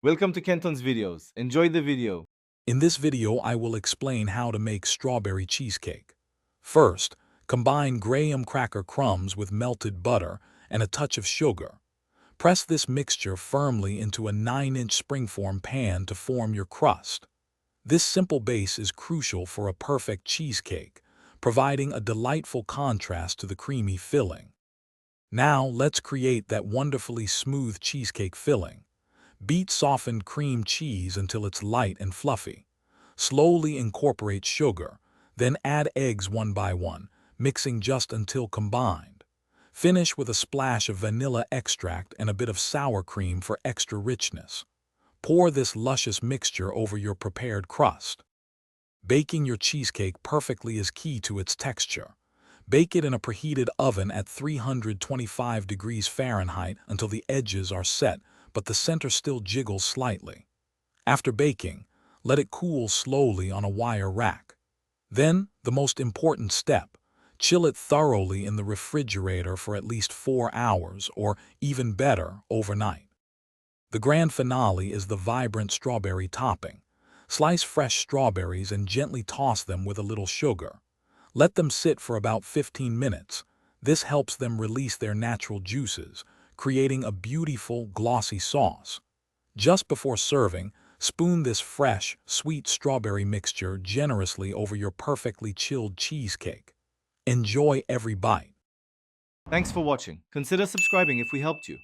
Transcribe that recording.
Welcome to Kenton's videos. Enjoy the video. In this video, I will explain how to make strawberry cheesecake. First, combine graham cracker crumbs with melted butter and a touch of sugar. Press this mixture firmly into a 9-inch springform pan to form your crust. This simple base is crucial for a perfect cheesecake, providing a delightful contrast to the creamy filling. Now, let's create that wonderfully smooth cheesecake filling. Beat softened cream cheese until it's light and fluffy. Slowly incorporate sugar, then add eggs one by one, mixing just until combined. Finish with a splash of vanilla extract and a bit of sour cream for extra richness. Pour this luscious mixture over your prepared crust. Baking your cheesecake perfectly is key to its texture. Bake it in a preheated oven at 325 degrees Fahrenheit until the edges are set, but the center still jiggles slightly. After baking, let it cool slowly on a wire rack. Then, the most important step, chill it thoroughly in the refrigerator for at least 4 hours, or even better, overnight. The grand finale is the vibrant strawberry topping. Slice fresh strawberries and gently toss them with a little sugar. Let them sit for about 15 minutes. This helps them release their natural juices, creating a beautiful, glossy sauce. Just before serving, spoon this fresh, sweet strawberry mixture generously over your perfectly chilled cheesecake. Enjoy every bite. Thanks for watching. Consider subscribing if we helped you.